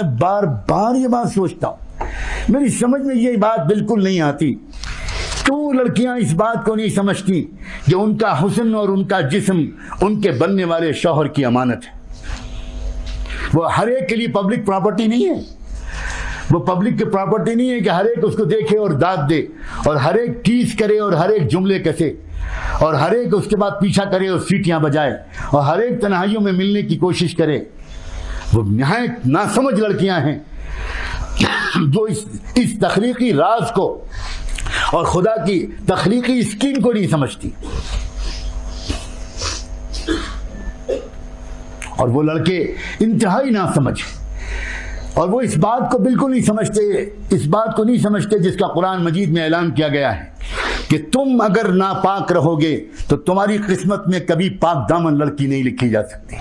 بار بار یہ بات سوچتا ہوں، میری سمجھ میں یہ بات بالکل نہیں آتی، کیوں لڑکیاں اس بات کو نہیں سمجھتی کہ ان کا حسن اور ان کا جسم ان کے بننے والے شوہر کی امانت ہے۔ وہ ہر ایک کے لیے پبلک پراپرٹی نہیں ہے، وہ پبلک کی پراپرٹی نہیں ہے کہ ہر ایک اس کو دیکھے اور داد دے اور ہر ایک ٹیز کرے اور ہر ایک جملے کسے اور ہر ایک اس کے بعد پیچھا کرے اور سیٹیاں بجائے اور ہر ایک تنہائیوں میں ملنے کی کوشش کرے۔ وہ نہایت ناسمجھ لڑکیاں ہیں جو اس تخلیقی راز کو اور خدا کی تخلیقی اسکیم کو نہیں سمجھتی، اور وہ لڑکے انتہائی ناسمجھ اور وہ اس بات کو بالکل نہیں سمجھتے، اس بات کو نہیں سمجھتے جس کا قرآن مجید میں اعلان کیا گیا ہے کہ تم اگر ناپاک رہو گے تو تمہاری قسمت میں کبھی پاک دامن لڑکی نہیں لکھی جا سکتی۔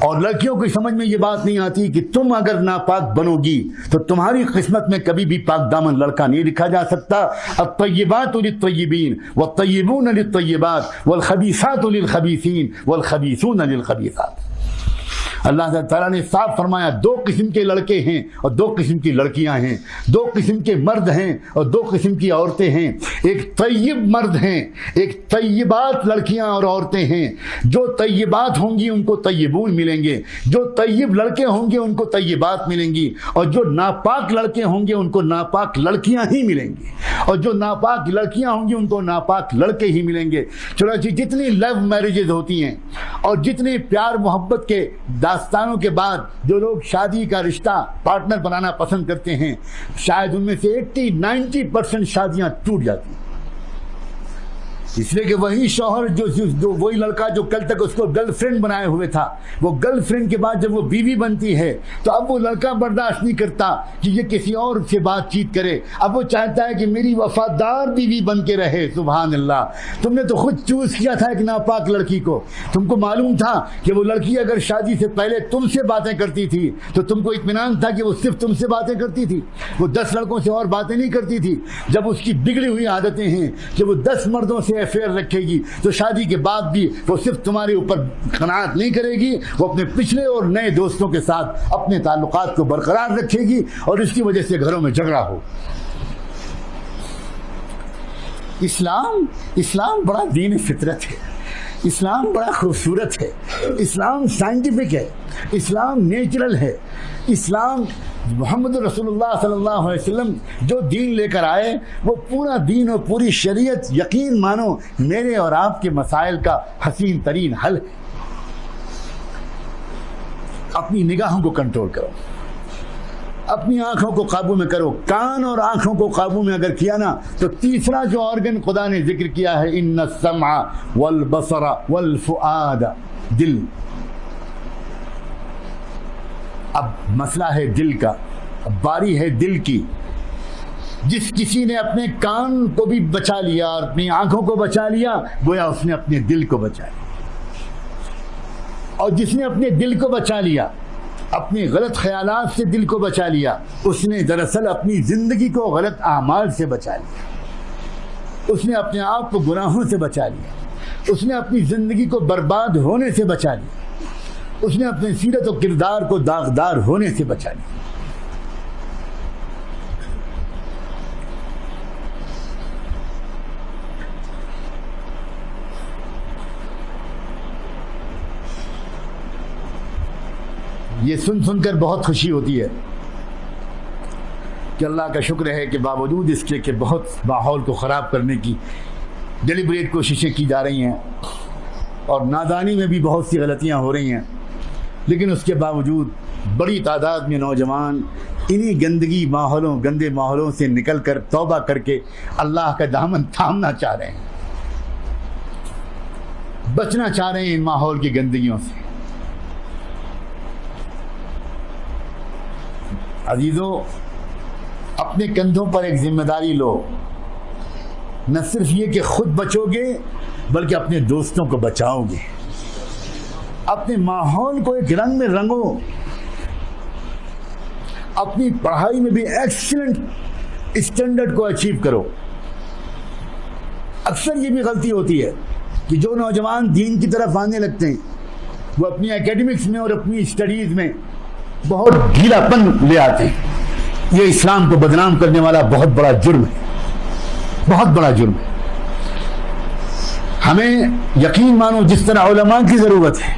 اور لڑکیوں کی سمجھ میں یہ بات نہیں آتی کہ تم اگر ناپاک بنو گی تو تمہاری قسمت میں کبھی بھی پاک دامن لڑکا نہیں لکھا جا سکتا۔ الطیبات للطیبین والطیبون للطیبات والخبیثات للخبیثین والخبیثون للخبیثات۔ اللہ تعالیٰ نے صاف فرمایا دو قسم کے لڑکے ہیں اور دو قسم کی لڑکیاں ہیں، دو قسم کے مرد ہیں اور دو قسم کی عورتیں ہیں۔ ایک طیب مرد ہیں، ایک طیبات لڑکیاں اور عورتیں ہیں۔ جو طیبات ہوں گی ان کو طیبون ملیں گے، جو طیب لڑکے ہوں گے ان کو طیبات ملیں گی، اور جو ناپاک لڑکے ہوں گے ان کو ناپاک لڑکیاں ہی ملیں گی، اور جو ناپاک لڑکیاں ہوں گی ان کو ناپاک لڑکے ہی ملیں گے۔ چنانچہ جتنی لو میرجز ہوتی ہیں اور جتنی پیار محبت کے داستانوں کے بعد جو لوگ شادی کا رشتہ پارٹنر بنانا پسند کرتے ہیں، شاید ان میں سے 80-90% شادیاں ٹوٹ جاتی ہیں، اس لیے کہ وہی شوہر جو وہی لڑکا جو کل تک اس کو گرل فرینڈ بنائے ہوئے تھا، وہ گرل فرینڈ کے بعد جب وہ بیوی بنتی ہے تو اب وہ لڑکا برداشت نہیں کرتا کہ یہ کسی اور سے بات چیت کرے، اب وہ چاہتا ہے کہ میری وفادار بیوی بن کے رہے۔ سبحان اللہ، تم نے تو خود چوز کیا تھا ایک ناپاک لڑکی کو، تم کو معلوم تھا کہ وہ لڑکی اگر شادی سے پہلے تم سے باتیں کرتی تھی تو تم کو اطمینان تھا کہ وہ صرف تم سے باتیں کرتی تھی، وہ 10 لڑکوں سے اور باتیں نہیں کرتی تھی۔ جب اس کی بگڑی ہوئی عادتیں ہیں کہ وہ 10 مردوں سے افیئر رکھے گی تو شادی کے بعد بھی وہ صرف تمہارے اوپر قناعت نہیں کرے گی، وہ اپنے پچھلے اور نئے دوستوں کے ساتھ اپنے تعلقات کو برقرار رکھے گی اور اس کی وجہ سے گھروں میں جھگڑا ہو۔ اسلام بڑا دین فطرت ہے، اسلام بڑا خوبصورت ہے، اسلام سائنٹیفک ہے، اسلام نیچرل ہے، اسلام محمد رسول اللہ صلی اللہ علیہ وسلم جو دین لے کر آئے وہ پورا دین اور پوری شریعت یقین مانو میرے اور آپ کے مسائل کا حسین ترین حل ہے۔ اپنی نگاہوں کو کنٹرول کرو، اپنی آنکھوں کو قابو میں کرو، کان اور آنکھوں کو قابو میں اگر کیا نا تو تیسرا جو آرگن خدا نے ذکر کیا ہے ان السمع والبصر والفؤاد، دل۔ اب مسئلہ ہے دل کا، اب باری ہے دل کی۔ جس کسی نے اپنے کان کو بھی بچا لیا اور اپنی آنکھوں کو بچا لیا گویا اس نے اپنے دل کو بچا لیا، اور جس نے اپنے دل کو بچا لیا، اپنے غلط خیالات سے دل کو بچا لیا، اس نے دراصل اپنی زندگی کو غلط اعمال سے بچا لیا، اس نے اپنے آپ کو گناہوں سے بچا لیا، اس نے اپنی زندگی کو برباد ہونے سے بچا لیا، اس نے اپنے سیرت و کردار کو داغدار ہونے سے بچا لیا۔ یہ سن کر بہت خوشی ہوتی ہے کہ اللہ کا شکر ہے کہ باوجود اس کے کہ بہت ماحول کو خراب کرنے کی ڈیلیبریٹ کوششیں کی جا رہی ہیں اور نادانی میں بھی بہت سی غلطیاں ہو رہی ہیں، لیکن اس کے باوجود بڑی تعداد میں نوجوان انہی گندے ماحولوں سے نکل کر توبہ کر کے اللہ کا دامن تھامنا چاہ رہے ہیں، بچنا چاہ رہے ہیں ان ماحول کی گندگیوں سے۔ عزیزوں، اپنے کندھوں پر ایک ذمہ داری لو، نہ صرف یہ کہ خود بچو گے بلکہ اپنے دوستوں کو بچاؤ گے، اپنے ماحول کو ایک رنگ میں رنگو، اپنی پڑھائی میں بھی ایکسیلنٹ اسٹینڈرڈ کو اچیو کرو۔ اکثر یہ بھی غلطی ہوتی ہے کہ جو نوجوان دین کی طرف آنے لگتے ہیں وہ اپنی اکیڈمکس میں اور اپنی اسٹڈیز میں بہت ڈھیلا پن لے آتے ہیں. یہ اسلام کو بدنام کرنے والا بہت بڑا جرم ہے, بہت بڑا جرم ہے. ہمیں یقین مانو جس طرح علماء کی ضرورت ہے,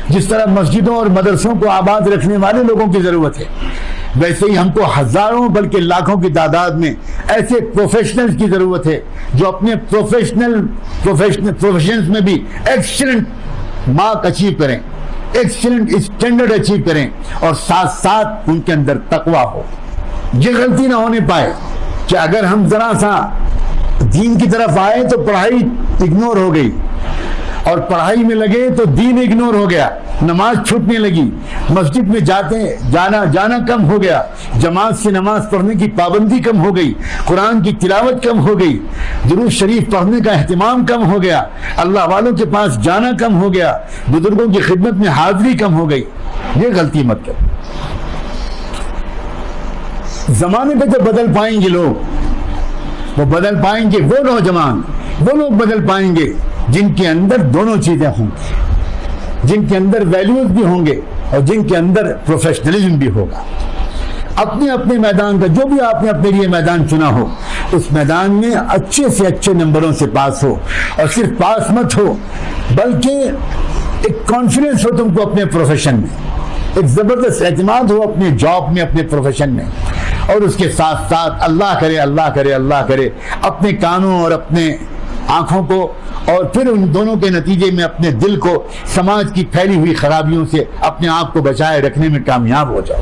جس طرح مسجدوں اور مدرسوں کو آباد رکھنے والے لوگوں کی ضرورت ہے, ویسے ہی ہم کو ہزاروں بلکہ لاکھوں کی تعداد میں ایسے پروفیشنلز کی ضرورت ہے جو اپنے پروفیشنز میں بھی ایکسیلنٹ مارک اچیو کریں, ایکسیلنٹ اسٹینڈرڈ اچیو کریں, اور ساتھ ساتھ ان کے اندر تقویٰ ہو. یہ غلطی نہ ہونے پائے کہ اگر ہم ذرا سا دین کی طرف آئے تو پڑھائی اگنور ہو گئی, اور پڑھائی میں لگے تو دین اگنور ہو گیا, نماز چھوٹنے لگی, مسجد میں جانا کم ہو گیا, جماعت سے نماز پڑھنے کی پابندی کم ہو گئی, قرآن کی تلاوت کم ہو گئی, درود شریف پڑھنے کا اہتمام کم ہو گیا, اللہ والوں کے پاس جانا کم ہو گیا, بزرگوں کی خدمت میں حاضری کم ہو گئی. یہ غلطی مت کرو. زمانے پہ تو بدل پائیں گے لوگ, وہ بدل پائیں گے, وہ نوجوان, وہ لوگ بدل پائیں گے جن کے اندر دونوں چیزیں ہوں گی, جن کے اندر ویلیوز بھی ہوں گے اور جن کے اندر پروفیشنلزم بھی ہوگا. اپنے اپنے میدان کا جو بھی آپ نے اپنے لیے میدان چنا ہو, اس میدان میں اچھے سے اچھے نمبروں سے پاس ہو, اور صرف پاس مت ہو بلکہ ایک کانفیڈنس ہو تم کو اپنے پروفیشن میں, ایک زبردست اعتماد ہو اپنے جاب میں, اپنے پروفیشن میں, اور اس کے ساتھ ساتھ اللہ کرے اللہ کرے اللہ کرے اپنے کانوں اور اپنے آنکھوں کو, اور پھر ان دونوں کے نتیجے میں اپنے دل کو سماج کی پھیلی ہوئی خرابیوں سے اپنے آپ کو بچائے رکھنے میں کامیاب ہو جاؤ.